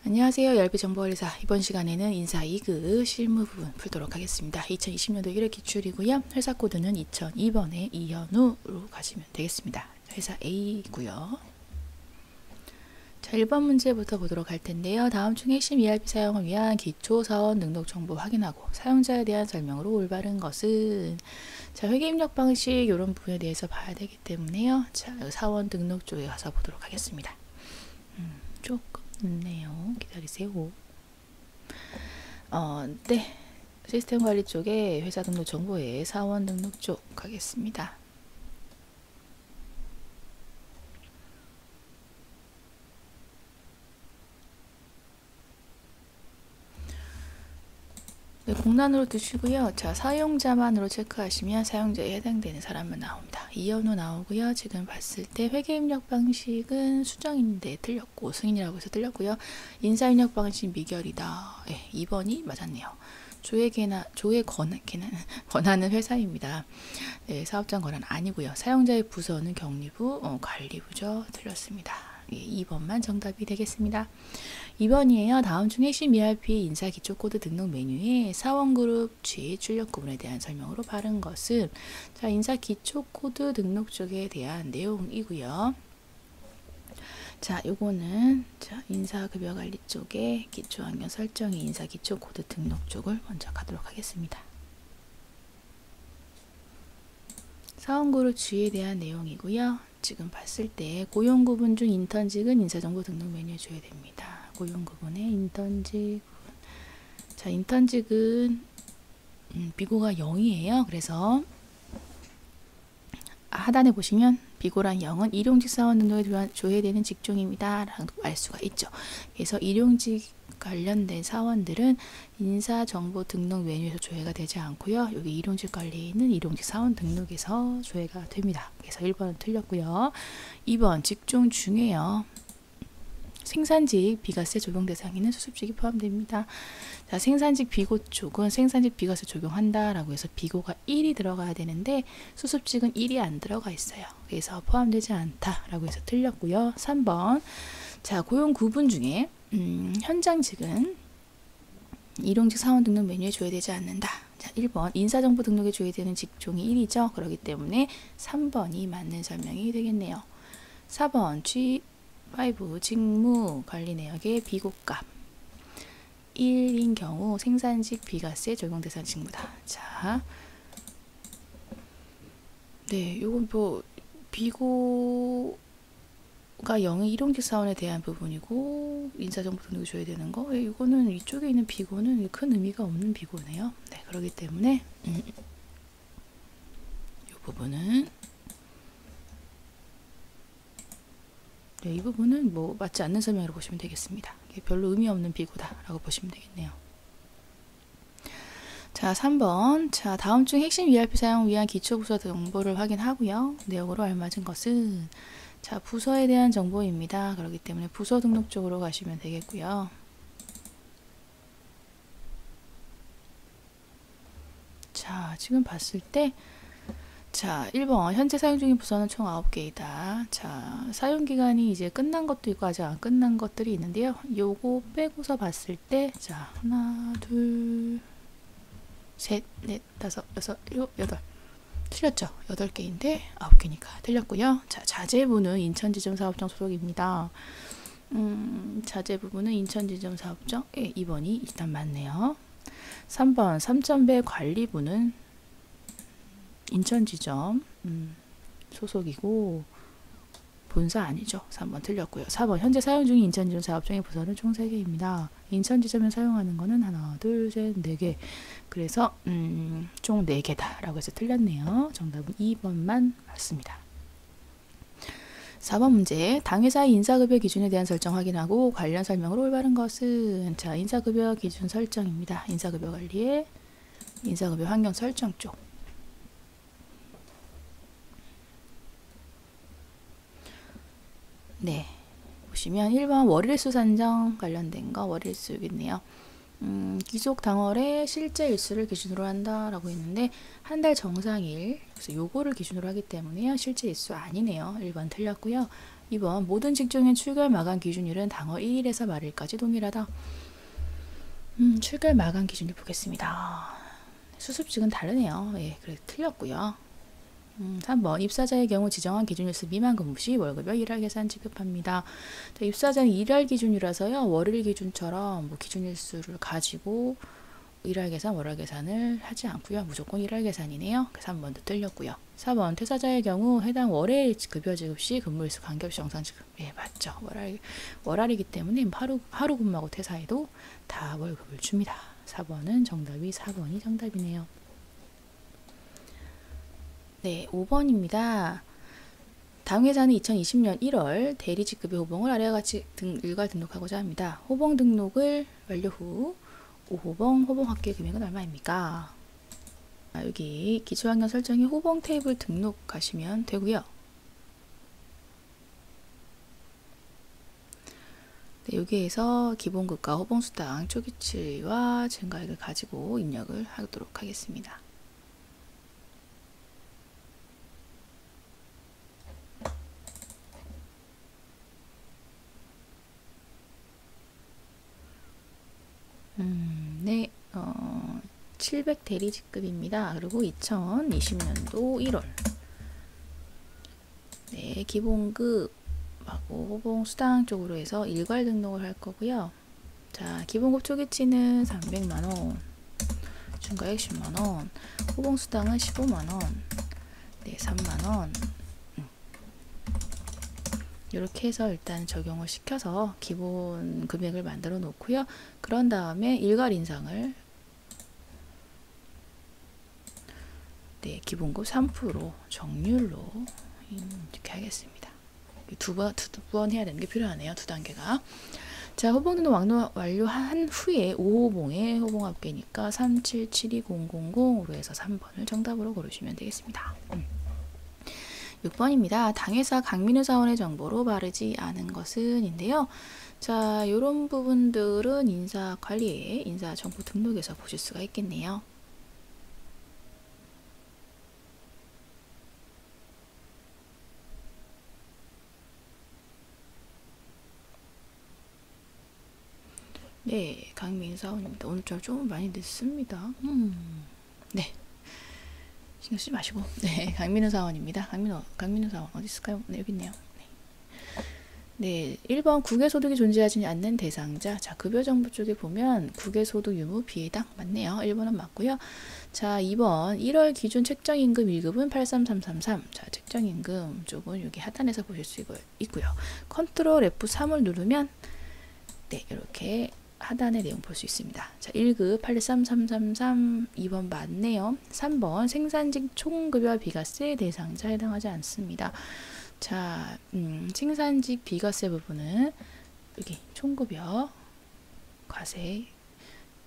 안녕하세요. 열비정보관리사. 이번 시간에는 인사 2급 실무 부분 풀도록 하겠습니다. 2020년도 1회 기출이고요. 회사 코드는 2002번에 이현우로 가시면 되겠습니다. 회사 A고요. 자, 1번 문제부터 보도록 할 텐데요. 다음 중 핵심 ERP 사용을 위한 기초 사원 등록 정보 확인하고 사용자에 대한 설명으로 올바른 것은, 자, 회계 입력 방식 이런 부분에 대해서 봐야 되기 때문에요. 자, 사원 등록 쪽에 가서 보도록 하겠습니다. 조금 늦네요. 기다리세요. 네. 시스템 관리 쪽에 회사 등록 정보에 사원 등록 쪽 가겠습니다. 네, 공란으로 두시고요. 자, 사용자만으로 체크하시면 사용자에 해당되는 사람만 나옵니다. 이현우 나오고요. 지금 봤을 때 회계 입력 방식은 수정인데 틀렸고, 승인이라고 해서 틀렸고요. 인사 입력 방식 미결이다. 네, 2번이 맞았네요. 조회 권한은 회사입니다. 네, 사업장 권한 아니고요. 사용자의 부서는 격리부, 관리부죠. 틀렸습니다. 예, 2번만 정답이 되겠습니다. 2번이에요. 다음 중 핵심 ERP 인사 기초코드 등록 메뉴에 사원그룹 취 출력 구분에 대한 설명으로 바른 것은, 자, 인사 기초코드 등록 쪽에 대한 내용이고요. 자, 요거는 자, 인사급여관리 쪽에 기초환경 설정의 인사 기초코드 등록 쪽을 먼저 가도록 하겠습니다. 사원그룹 취에 대한 내용이고요. 지금 봤을 때 고용구분 중 인턴직은 인사정보 등록 메뉴에 줘야 됩니다. 고용구분에 인턴직. 자, 인턴직은 비고가 0이에요. 그래서 하단에 보시면 비고란 0은 일용직 사원 등록에 줘야 되는 직종입니다 라고 알 수가 있죠. 그래서 일용직 관련된 사원들은 인사정보 등록 메뉴에서 조회가 되지 않고요. 여기 일용직 관리는 일용직 사원 등록에서 조회가 됩니다. 그래서 1번은 틀렸고요. 2번 직종 중에요. 생산직 비과세 적용 대상에는 수습직이 포함됩니다. 자, 생산직 비고 쪽은 생산직 비과세 적용한다라고 해서 비고가 1이 들어가야 되는데 수습직은 1이 안 들어가 있어요. 그래서 포함되지 않다라고 해서 틀렸고요. 3번. 자, 고용 구분 중에 현장직은 일용직 사원 등록 메뉴에 줘야 되지 않는다. 자, 1번 인사정보 등록에 줘야 되는 직종이 1이죠. 그렇기 때문에 3번이 맞는 설명이 되겠네요. 4번 G5 직무 관리 내역의 비고값 1인 경우 생산직 비과세 적용 대상 직무다. 자, 네, 요건 뭐 비고가 0의 일용직 사원에 대한 부분이고 인사정보 등록을 줘야 되는 거, 이거는 이쪽에 있는 비고는 큰 의미가 없는 비고네요. 네, 그렇기 때문에 이 부분은 네, 이 부분은 뭐 맞지 않는 설명으로 보시면 되겠습니다. 이게 별로 의미 없는 비고다라고 보시면 되겠네요. 자, 3번. 자, 다음 중 핵심 ERP 사용 위한 기초부서 정보를 확인하고요. 내역으로 알맞은 것은, 자, 부서에 대한 정보입니다. 그렇기 때문에 부서 등록 쪽으로 가시면 되겠고요. 자, 지금 봤을 때 자, 1번 현재 사용 중인 부서는 총 9개이다. 자, 사용기간이 이제 끝난 것도 있고 아직 안 끝난 것들이 있는데요. 요거 빼고서 봤을 때, 자, 하나, 둘, 셋, 넷, 다섯, 여섯, 일곱, 여덟. 틀렸죠? 8개인데 9개니까 틀렸고요. 자, 자재부는 인천지점사업장 소속입니다. 자재 부분은 인천지점사업장 2번이 일단 맞네요. 3번 3.배 관리부는 인천지점 소속이고 본사 아니죠. 3번 틀렸고요. 4번 현재 사용 중인 인천지점 사업장의 부서는 총 3개입니다. 인천지점에 사용하는 거는 하나, 둘, 셋, 4개. 그래서 총 4개다 라고 해서 틀렸네요. 정답은 2번만 맞습니다. 4번 문제. 당회사의 인사급여 기준에 대한 설정 확인하고 관련 설명으로 올바른 것은, 자, 인사급여 기준 설정입니다. 인사급여 관리에 인사급여 환경 설정 쪽. 네, 보시면 1번 월일수 산정 관련된 거, 월일수 여기 있네요. 기속 당월에 실제 일수를 기준으로 한다라고 했는데 한 달 정상일, 그래서 요거를 기준으로 하기 때문에요. 실제 일수 아니네요. 1번 틀렸고요. 2번 모든 직종의 출결 마감 기준일은 당월 1일에서 말일까지 동일하다. 출결 마감 기준일 보겠습니다. 수습직은 다르네요. 예, 그래 틀렸고요. 3번 입사자의 경우 지정한 기준일수 미만 근무 시 월급여 일할 계산 지급합니다. 자, 입사자는 일할 기준이라서요. 월일 기준처럼 뭐 기준일수를 가지고 일할 계산, 월할 계산을 하지 않고요. 무조건 일할 계산이네요. 그래서 3번도 틀렸고요. 4번 퇴사자의 경우 해당 월의 급여 지급 시 근무일수 관계없이 정상 지급. 예, 맞죠. 월할이기 때문에 하루 근무하고 퇴사해도 다 월급을 줍니다. 4번은 정답이 4번이 정답이네요. 네, 5번입니다. 다음 회사는 2020년 1월 대리 직급의 호봉을 아래와 같이 일괄 등록하고자 합니다. 호봉 등록을 완료 후 5호봉 호봉 합계 금액은 얼마입니까? 여기 기초학년 설정에 호봉 테이블 등록하시면 되고요. 네, 여기에서 기본급과 호봉수당 초기치와 증가액을 가지고 입력을 하도록 하겠습니다. 네, 700 대리 직급입니다. 그리고 2020년도 1월. 네, 기본급하고 호봉 수당 쪽으로 해서 일괄 등록을 할 거고요. 자, 기본급 초기치는 300만원, 중과액 10만원, 호봉 수당은 15만원, 네, 3만원. 이렇게 해서 일단 적용을 시켜서 기본 금액을 만들어 놓고요. 그런 다음에 일괄 인상을 네, 기본급 3% 정률로 이렇게 하겠습니다. 두 번 해야 되는 게 필요하네요. 두 단계가. 자, 호봉 등록 완료한 후에 5호봉의 호봉 합계니까 3772000으로 해서 3번을 정답으로 고르시면 되겠습니다. 6번입니다. 당회사 강민우 사원의 정보로 바르지 않은 것은 인데요. 자, 이런 부분들은 인사관리에 인사정보 등록에서 보실 수가 있겠네요. 네, 강민우 사원입니다. 오늘 좀 많이 늦습니다. 네. 신경 쓰지 마시고. 네, 강민우 사원입니다. 강민우 사원 어디 있을까요? 네, 여기 있네요. 네, 1번 국외소득이 존재하지 않는 대상자. 자, 급여정보 쪽에 보면 국외소득 유무 비해당 맞네요. 1번은 맞고요. 자, 2번 1월 기준 책정임금 1급은 83333. 자, 책정임금 쪽은 여기 하단에서 보실 수 있고요. 컨트롤 F3을 누르면 네, 이렇게 하단의 내용 볼 수 있습니다. 자, 1급 83333 2번 맞네요. 3번 생산직 총급여 비과세 대상자 해당하지 않습니다. 자, 생산직 비과세 부분은 여기 총급여 과세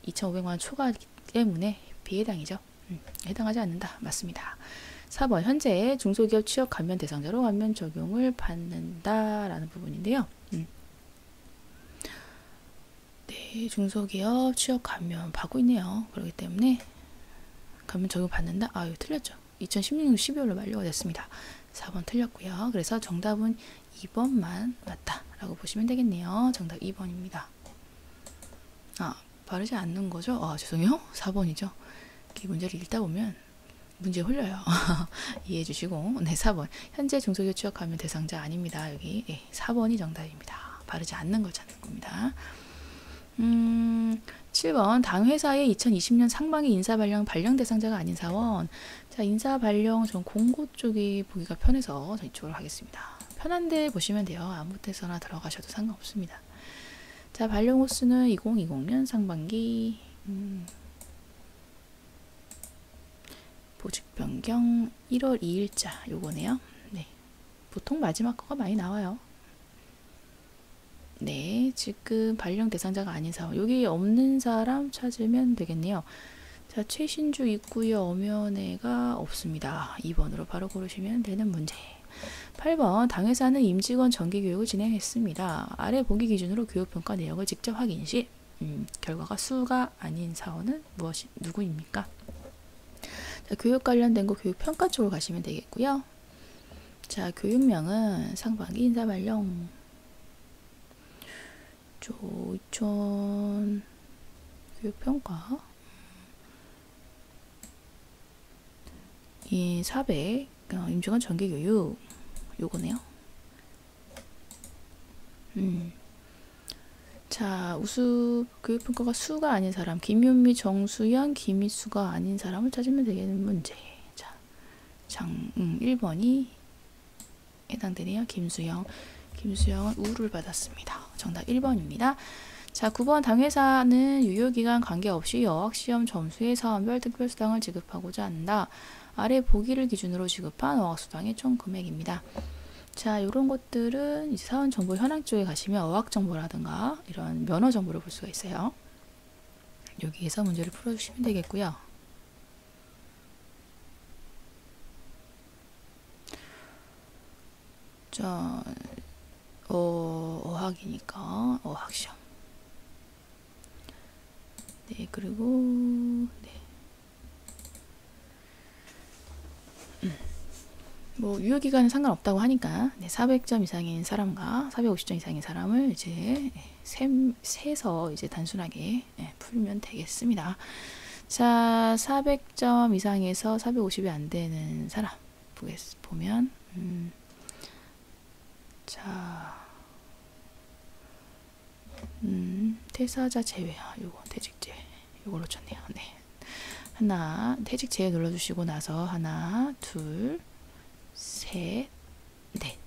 2,500만원 초과이기 때문에 비해당이죠. 해당하지 않는다. 맞습니다. 4번 현재 중소기업 취업 감면 대상자로 감면 적용을 받는다라는 부분인데요. 네, 중소기업 취업 감면 받고 있네요. 그렇기 때문에 감면 적용 받는다? 아, 이거 틀렸죠. 2016년 12월로 만료가 됐습니다. 4번 틀렸고요. 그래서 정답은 2번만 맞다라고 보시면 되겠네요. 정답 2번입니다. 아, 바르지 않는 거죠? 아, 죄송해요. 4번이죠. 이 문제를 읽다 보면 문제 홀려요. 이해해 주시고. 네, 4번. 현재 중소기업 취업 감면 대상자 아닙니다. 여기 4번이 정답입니다. 바르지 않는 걸 찾는 겁니다. 7번 당 회사의 2020년 상반기 인사발령 발령 대상자가 아닌 사원. 자, 인사발령 전 공고 쪽이 보기가 편해서 이쪽으로 하겠습니다. 편한데 보시면 돼요. 아무 데서나 들어가셔도 상관없습니다. 자, 발령 호수는 2020년 상반기 보직 변경 1월 2일자 요거네요. 네, 보통 마지막 거가 많이 나와요. 네, 지금 발령 대상자가 아닌 사원, 여기 없는 사람 찾으면 되겠네요. 자, 최신주 있고요. 엄연애가 없습니다. 2번으로 바로 고르시면 되는 문제. 8번 당회사는 임직원 정기교육을 진행했습니다. 아래 보기 기준으로 교육평가 내역을 직접 확인 시 결과가 수가 아닌 사원은 누구입니까? 자, 교육 관련된 거 교육평가 쪽으로 가시면 되겠고요. 자, 교육명은 상반기 인사발령 조이촌 교육평가 400 임직원 정기교육 요거네요. 자, 우수 교육평가가 수가 아닌 사람, 김윤미, 정수연, 김희수가 아닌 사람을 찾으면 되겠는 문제. 자, 1번이 해당되네요. 김수영은 우를 받았습니다. 정답 1번입니다. 자, 9번 당회사는 유효기간 관계없이 어학시험 점수의 사원별 특별수당을 지급하고자 한다. 아래 보기를 기준으로 지급한 어학수당의 총 금액입니다. 자, 이런 것들은 이제 사원정보 현황 쪽에 가시면 어학정보라든가 이런 면허정보를 볼 수가 있어요. 여기에서 문제를 풀어주시면 되겠고요. 자, 어학이니까 어학시험. 네, 그리고 네. 뭐 유효기간은 상관없다고 하니까 400점 이상인 사람과 450점 이상인 사람을 이제 세서 이제 단순하게 풀면 되겠습니다. 자, 400점 이상에서 450이 안 되는 사람 보면 자, 퇴사자 제외, 요거 퇴직 제외, 요걸 놓쳤네요. 네, 하나 퇴직 제외 눌러주시고 나서 하나, 둘, 셋, 넷.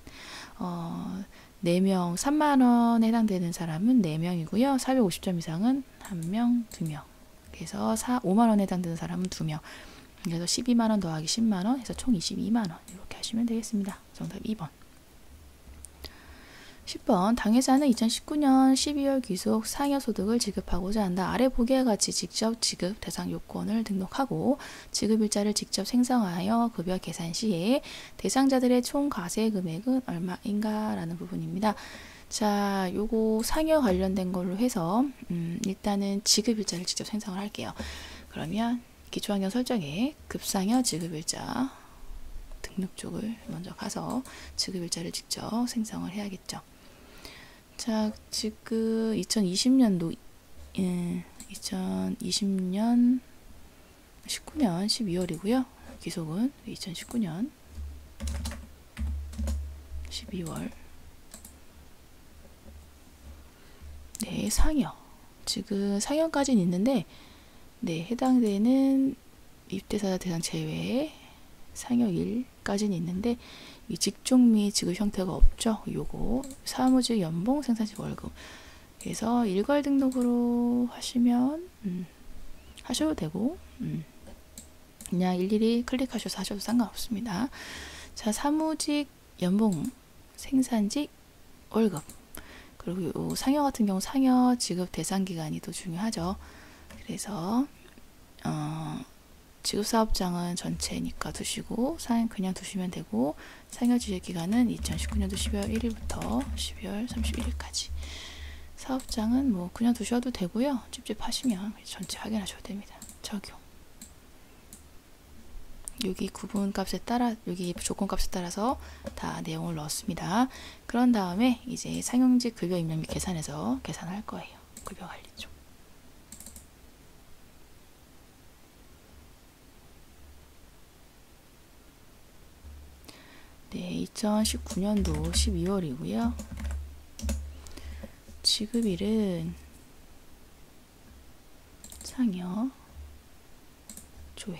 4명 3만원에 해당되는 사람은 4명이고요. 450점 이상은 1명, 2명. 그래서 5만원에 해당되는 사람은 2명. 그래서 12만원 더하기 10만원 해서 총 22만원. 이렇게 하시면 되겠습니다. 정답 2번. 10번 당회사는 2019년 12월 귀속 상여소득을 지급하고자 한다. 아래 보기와 같이 직접 지급 대상 요건을 등록하고 지급일자를 직접 생성하여 급여 계산 시에 대상자들의 총 과세 금액은 얼마인가 라는 부분입니다. 자, 요거 상여 관련된 걸로 해서 일단은 지급일자를 직접 생성을 할게요. 그러면 기초환경 설정에 급상여 지급일자 등록 쪽을 먼저 가서 지급일자를 직접 생성을 해야겠죠. 자, 지금 2020년도 2020년 19년 12월이고요. 기속은 2019년 12월. 네, 상여. 지금 상여까지는 있는데 네, 해당되는 입대사자 대상 제외 상여일까지는 있는데 이 직종 및 지급 형태가 없죠. 요거 사무직 연봉 생산직 월급. 그래서 일괄 등록으로 하시면 하셔도 되고 그냥 일일이 클릭하셔서 하셔도 상관없습니다. 자, 사무직 연봉 생산직 월급. 그리고 요 상여 같은 경우 상여 지급 대상 기간이 또 중요하죠. 그래서 지급사업장은 전체니까 두시고 그냥 두시면 되고 상여 지급 기간은 2019년도 12월 1일부터 12월 31일까지. 사업장은 뭐 그냥 두셔도 되고요. 찝찝하시면 전체 확인하셔도 됩니다. 적용. 여기 구분값에 따라 여기 조건값에 따라서 다 내용을 넣었습니다. 그런 다음에 이제 상용직 급여 임명비 계산해서 계산할 거예요. 급여 관리 쪽. 네, 2019년도 12월이고요. 지급일은 상여 조회.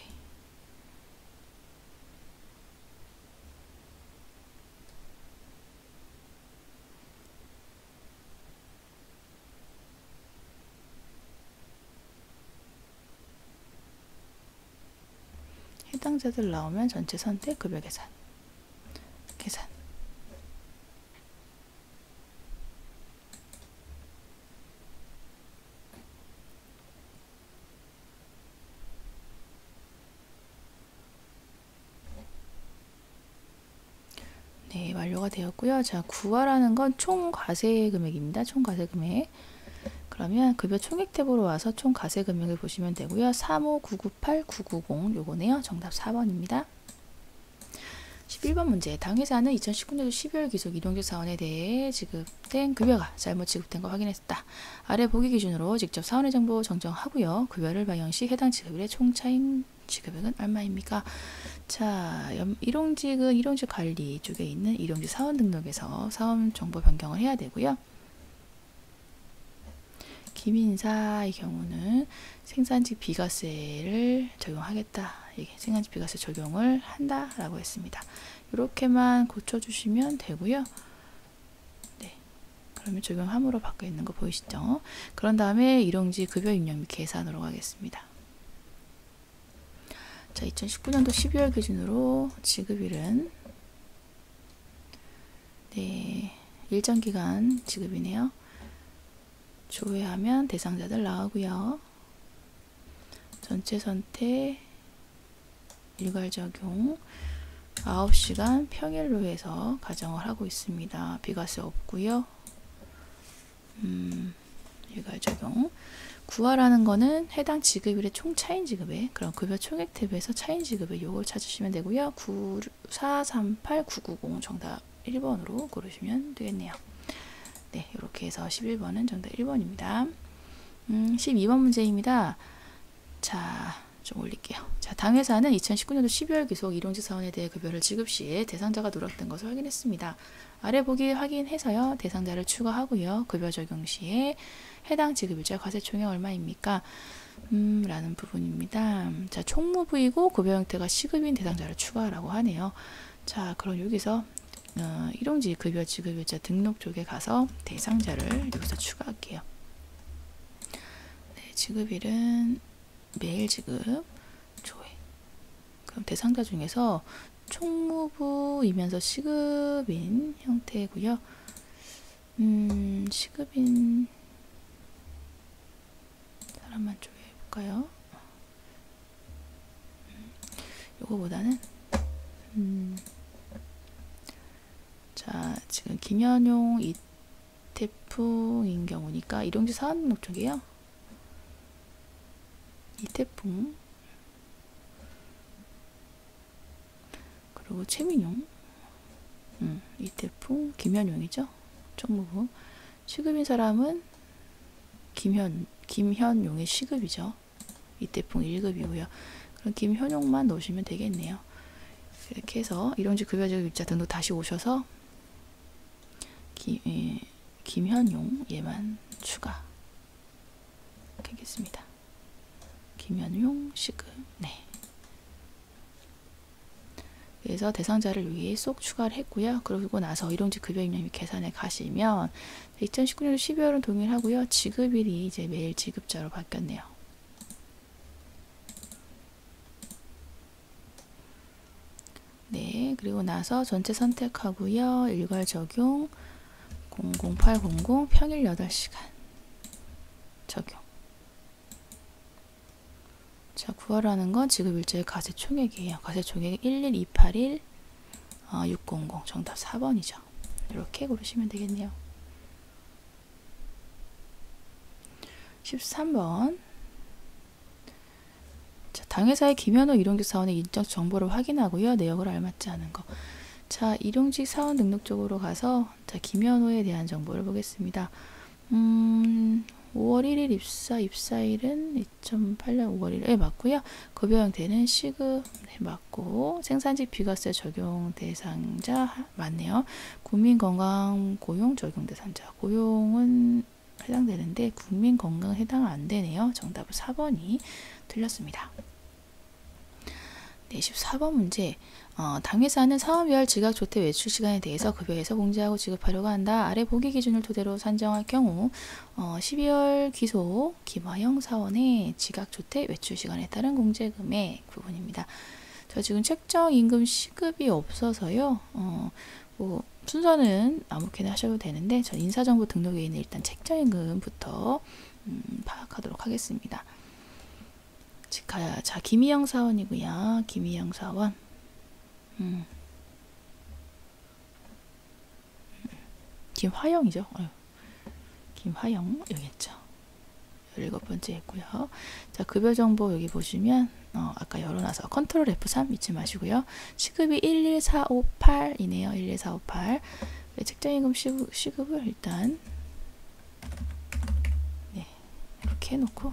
해당자들 나오면 전체 선택 급여 계산. 계산. 네, 완료가 되었고요. 자, 구하라는 건 총 과세 금액입니다. 총 과세 금액. 그러면 급여 총액 탭으로 와서 총 과세 금액을 보시면 되고요. 35998,990 요거네요. 정답 4번입니다. 11번 문제. 당회사는 2019년도 12월 기속 일용직 사원에 대해 지급된 급여가 잘못 지급된 거 확인했다. 아래 보기 기준으로 직접 사원의 정보 정정하고요. 급여를 반영 시 해당 지급일의 총 차임 지급액은 얼마입니까? 자, 일용직은 일용직 관리 쪽에 있는 일용직 사원 등록에서 사원 정보 변경을 해야 되고요. 김인사의 경우는 생산직 비과세를 적용하겠다. 이게 생산직 비과세 적용을 한다라고 했습니다. 이렇게만 고쳐주시면 되고요. 네, 그러면 적용함으로 바뀌어 있는 거 보이시죠? 그런 다음에 일용직 급여 입력 및 계산으로 가겠습니다. 자, 2019년도 12월 기준으로 지급일은 네, 일정 기간 지급이네요. 조회하면 대상자들 나오고요. 전체 선택, 일괄 적용, 9시간 평일로 해서 가정을 하고 있습니다. 비과세 없고요. 일괄 적용. 구하라는 거는 해당 지급일의 총 차인 지급액, 그럼 급여 총액 탭에서 차인 지급액 요걸 찾으시면 되고요. 9438990 정답 1번으로 고르시면 되겠네요. 네, 이렇게 해서 11번은 정답 1번입니다. 12번 문제입니다. 자, 좀 올릴게요. 자, 당회사는 2019년도 12월 기속 일용직 사원에 대해 급여를 지급 시에 대상자가 누락된 것을 확인했습니다. 아래 보기 확인해서요. 대상자를 추가하고요. 급여 적용 시에 해당 지급일자 과세 총액 얼마입니까? 라는 부분입니다. 자, 총무부이고 급여 형태가 시급인 대상자를 추가하라고 하네요. 자, 그럼 여기서 일용직 급여 지급일자 등록 쪽에 가서 대상자를 여기서 추가할게요. 네, 지급일은 매일 지급 조회. 그럼 대상자 중에서 총무부이면서 시급인 형태고요. 시급인 사람만 조회해 볼까요? 요거보다는 자, 지금 김현용, 이태풍인 경우니까 일용직 사원 등록 쪽이에요. 이태풍, 그리고 최민용, 이태풍, 김현용이죠. 총무부. 시급인 사람은 김현용의 시급이죠. 이태풍 1급이고요. 그럼 김현용만 넣으시면 되겠네요. 이렇게 해서 일용직 급여지급 입자 등록 다시 오셔서 김현용 얘만 추가 하겠습니다. 김현용 시급. 네. 그래서 대상자를 여기에 쏙 추가를 했고요. 그러고 나서 일용직 급여 입력 및 계산에 가시면 2019년 12월은 동일하고요. 지급일이 이제 매일 지급자로 바뀌었네요. 네, 그리고 나서 전체 선택하고요. 일괄 적용 00800 평일 8시간 적용. 자, 구하라는 건 지급일자의 과세 총액이에요. 과세 총액이 11281 600 정답 4번이죠. 이렇게 고르시면 되겠네요. 13번. 자, 당회사의 김현호 일용직 사원의 인적 정보를 확인하고요. 내역을 알맞지 않은 거. 자, 일용직 사원 등록 쪽으로 가서 자, 김현호에 대한 정보를 보겠습니다. 5월 1일 입사일은 2008년 5월 1일에 맞고요. 급여 형태는 시급 맞고 생산직 비과세 적용 대상자 맞네요. 국민건강 고용 적용 대상자. 고용은 해당되는데 국민건강 해당 안 되네요. 정답은 4번이 틀렸습니다. 네, 14번 문제. 당회사는 사원별 지각조퇴 외출 시간에 대해서 급여에서 공제하고 지급하려고 한다. 아래 보기 기준을 토대로 산정할 경우 12월 기소 김화영 사원의 지각조퇴 외출 시간에 따른 공제금액 부분입니다. 저 지금 책정 임금 시급이 없어서요. 뭐 순서는 아무렇게나 하셔도 되는데 저 인사정보 등록에 있는 일단 책정 임금부터 파악하도록 하겠습니다. 자, 김희영 사원이고요. 김희영 사원. 김화영이죠. 김화영 여기 있죠. 17번째 했고요. 자, 급여 정보 여기 보시면 아까 열어놔서 컨트롤 F3 잊지 마시고요. 시급이 11458이네요. 11458. 네, 책정임금 시급을 일단 네, 이렇게 해놓고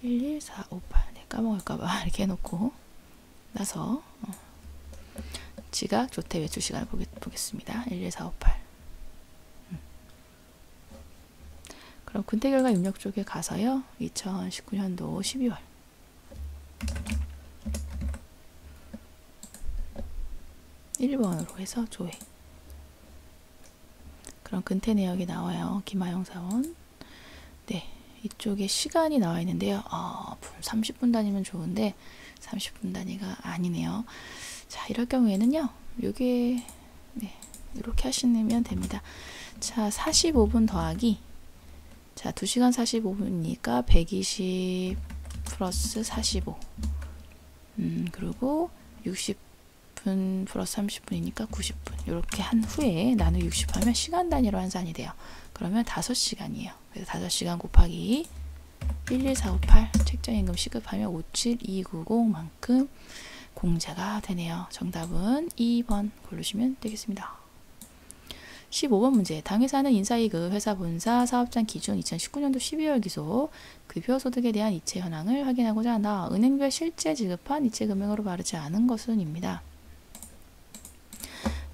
11458 네, 까먹을까봐 이렇게 해놓고 나서 지각 조태 외출 시간을 보겠습니다. 11458. 그럼 근태 결과 입력 쪽에 가서요. 2019년도 12월 1번으로 해서 조회. 그럼 근태 내역이 나와요. 김하영 사원. 네, 이쪽에 시간이 나와 있는데요. 30분 단위면 좋은데 30분 단위가 아니네요. 자, 이럴 경우에는요. 요게 네, 이렇게 하시면 됩니다. 자, 45분 더하기 자, 2시간 45분이니까 120 플러스 45 그리고 60분 플러스 30분이니까 90분 이렇게 한 후에 나누 60 하면 시간 단위로 환산이 돼요. 그러면 5시간이에요. 그래서 5시간 곱하기 11458 책정임금 시급하면 57290만큼 공제가 되네요. 정답은 2번 고르시면 되겠습니다. 15번 문제. 당회사는 인사이급, 회사 본사, 사업장 기준 2019년도 12월 기소, 급여 소득에 대한 이체 현황을 확인하고자 한다. 은행별 실제 지급한 이체 금액으로 바르지 않은 것은 입니다.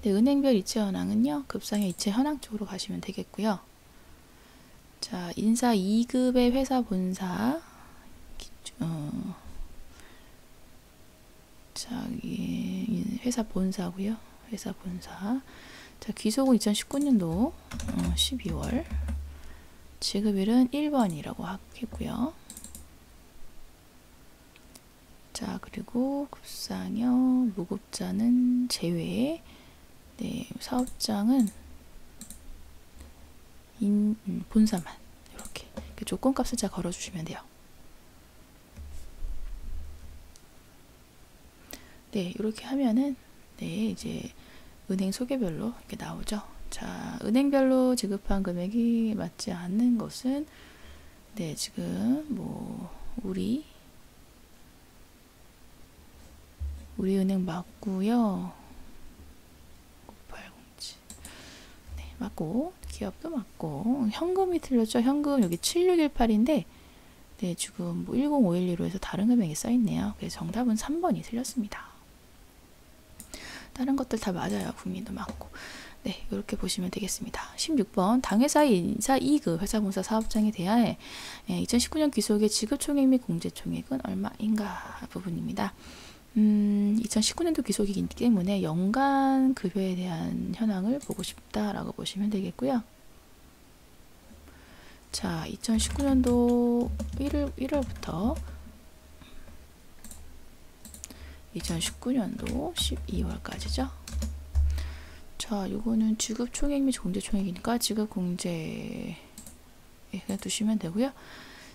네, 은행별 이체 현황은요. 급상의 이체 현황 쪽으로 가시면 되겠고요. 자, 인사 2급의 회사 본사 자, 회사 본사고요. 회사 본사. 자, 귀속은 2019년도 12월 지급일은 1번이라고 했고요. 자, 그리고 급상여 무급자는 제외. 네, 사업장은 본사만 이렇게 조건값을 잘 걸어주시면 돼요. 네, 이렇게 하면은 네, 이제 은행 소개별로 이렇게 나오죠. 자, 은행별로 지급한 금액이 맞지 않는 것은 네, 지금 뭐 우리 은행 맞고요. 9807 네, 맞고 기업도 맞고 현금이 틀렸죠. 현금 여기 7618인데 네, 지금 뭐 10512로 해서 다른 금액이 써 있네요. 그래서 정답은 3번이 틀렸습니다. 다른 것들 다 맞아요. 국민도 맞고. 네, 이렇게 보시면 되겠습니다. 16번 당회사의 인사 2급 회사 본사 사업장에 대하여 2019년 귀속의 지급 총액 및 공제 총액은 얼마인가 부분입니다. 2019년도 귀속이기 때문에 연간 급여에 대한 현황을 보고 싶다라고 보시면 되겠고요. 자, 2019년도 1월부터 2019년도 12월까지죠. 자, 요거는 지급 총액 및 공제 총액이니까 지급 공제 그냥 두시면 되고요.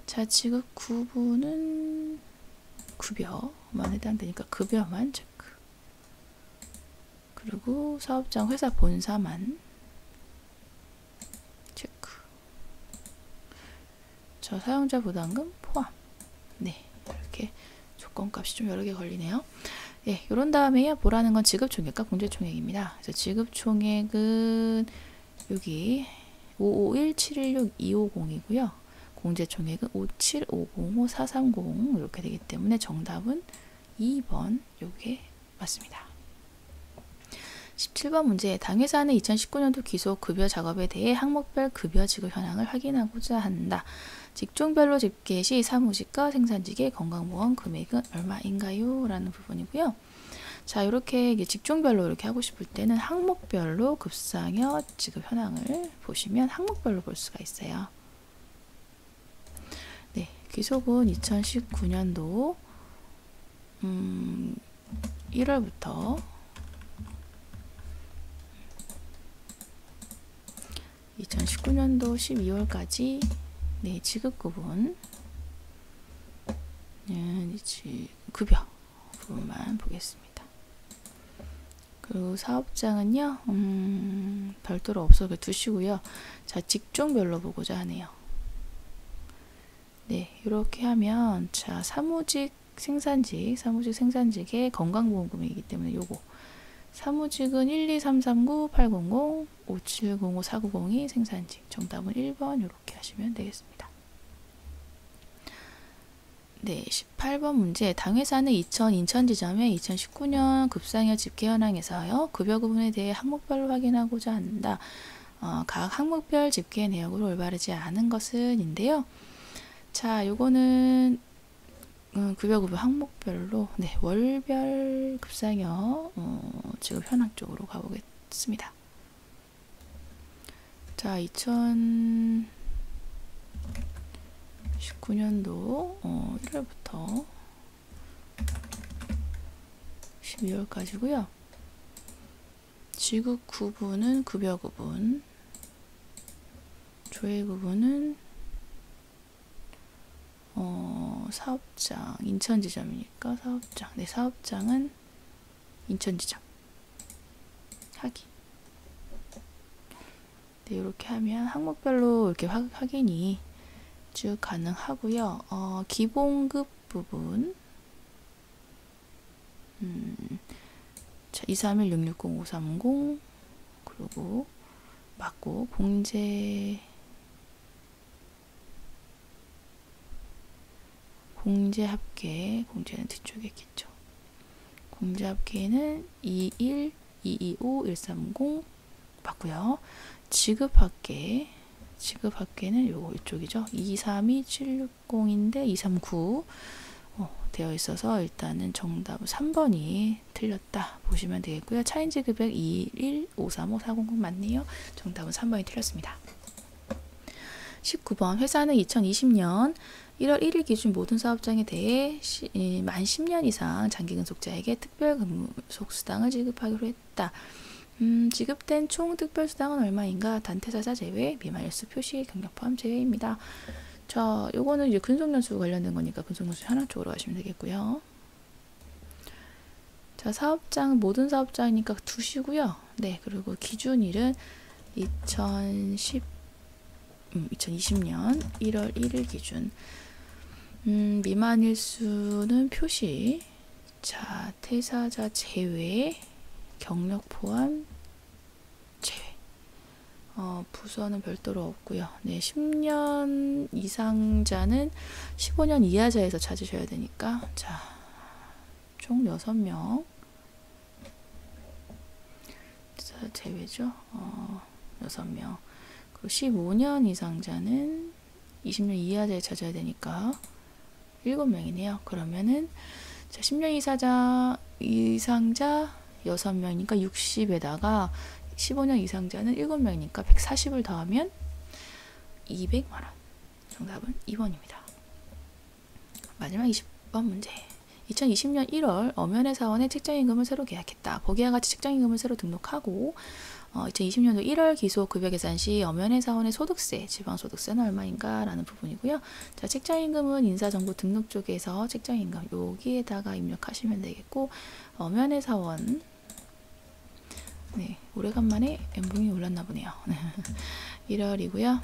자, 지급 구분은 급여만 해당되니까 급여만 체크. 그리고 사업장 회사 본사만 체크. 자, 사용자 부담금 포함. 네, 이렇게 조건값이 좀 여러 개 걸리네요. 예, 요런 다음에요. 보라는 건 지급총액과 공제총액입니다. 그래서 지급총액은 여기 551716250이고요. 공제총액은 57505-430 이렇게 되기 때문에 정답은 2번 요게 맞습니다. 17번 문제. 당회사는 2019년도 기속 급여 작업에 대해 항목별 급여 지급 현황을 확인하고자 한다. 직종별로 집계 시 사무직과 생산직의 건강보험 금액은 얼마인가요? 라는 부분이고요. 자, 이렇게 직종별로 이렇게 하고 싶을 때는 항목별로 급상여 지급 현황을 보시면 항목별로 볼 수가 있어요. 네, 귀속은 2019년도 1월부터 2019년도 12월까지 네, 지급 구분 급여 부분만 보겠습니다. 그리고 사업장은요 별도로 없어 두시고요. 자, 직종별로 보고자 하네요. 네, 이렇게 하면 자, 사무직 생산직의 건강보험금이기 때문에 요거 사무직은 12339-800 5705-4902 생산직 정답은 1번 이렇게 하시면 되겠습니다. 네, 18번 문제. 당회사는 인천지점의 2019년 급상여 집계 현황에서요 급여 구분에 대해 항목별로 확인하고자 한다. 각 항목별 집계 내역을 올바르지 않은 것은 인데요. 자, 요거는 급여 구분 항목별로 네, 월별 급상여 지급 현황 쪽으로 가보겠습니다. 자, 2019년도 1월부터 12월까지고요. 지급 구분은 급여 구분, 조회 구분은 사업장, 인천지점이니까 사업장. 네, 사업장은 인천지점. 확인. 네, 이렇게 하면 항목별로 이렇게 확인이 쭉 가능하고요. 기본급 부분. 자, 231-660-530. 그리고 맞고, 공제 합계, 공제는 뒤쪽에 있겠죠. 공제 합계는 21-225-130 맞고요. 지급 합계는 요거 이쪽이죠. 232760인데 239 되어 있어서 일단은 정답은 3번이 틀렸다 보시면 되겠고요. 차인지 금액 21535-400 맞네요. 정답은 3번이 틀렸습니다. 19번 회사는 2020년 1월 1일 기준 모든 사업장에 대해 만 10년 이상 장기근속자에게 특별근속수당을 지급하기로 했다. 지급된 총 특별수당은 얼마인가? 단태사자 제외, 미만일수 표시, 경력 포함 제외입니다. 자, 요거는 이제 근속연수 관련된 거니까 근속연수 현황 쪽으로 가시면 되겠고요. 자, 사업장, 모든 사업장이니까 두시고요. 네, 그리고 기준일은 2020년 1월 1일 기준. 미만일수는 표시. 자, 퇴사자 제외, 경력 포함 제외. 부서는 별도로 없고요. 네, 10년 이상자는 15년 이하자에서 찾으셔야 되니까 자, 총 6명 제외죠. 6명. 그리고 15년 이상자는 20년 이하자에 찾아야 되니까 7명이네요. 그러면은 자, 10년 이상자 6명이니까 60에다가 15년 이상자는 7명이니까 140을 더하면 200만원. 정답은 2번입니다. 마지막 20번 문제. 2020년 1월 엄연의 사원의 책정임금을 새로 계약했다. 보기와 같이 책정임금을 새로 등록하고 2020년도 1월 기소 급여 계산 시 엄연의 사원의 소득세, 지방소득세는 얼마인가 라는 부분이고요. 자, 책정임금은 인사정보 등록 쪽에서 책정임금 여기에다가 입력하시면 되겠고, 엄연의 사원 네, 오래간만에 연봉이 올랐나 보네요. 1월이고요.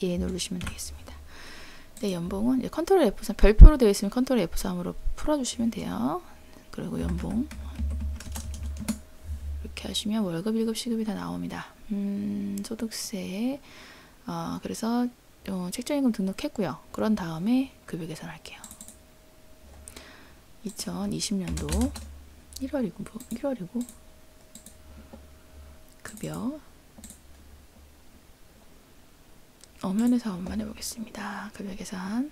예 누르시면 되겠습니다. 네, 연봉은 컨트롤 F3 별표로 되어 있으면 컨트롤 F3으로 풀어주시면 돼요. 그리고 연봉 이렇게 하시면 월급, 일급, 시급이 다 나옵니다. 소득세 그래서 책정임금 등록했고요. 그런 다음에 급여 계산할게요. 2020년도 1월이고 급여 엄연의 사원만 해보겠습니다. 급여 계산.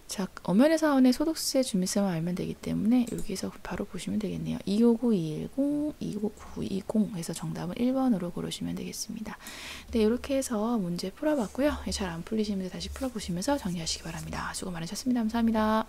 자, 엄연의 사원의 소득세 주민세만 알면 되기 때문에 여기서 바로 보시면 되겠네요. 259-210, 259-220 해서 정답은 1번으로 고르시면 되겠습니다. 네, 이렇게 해서 문제 풀어봤고요. 잘 안 풀리시면 다시 풀어보시면서 정리하시기 바랍니다. 수고 많으셨습니다. 감사합니다.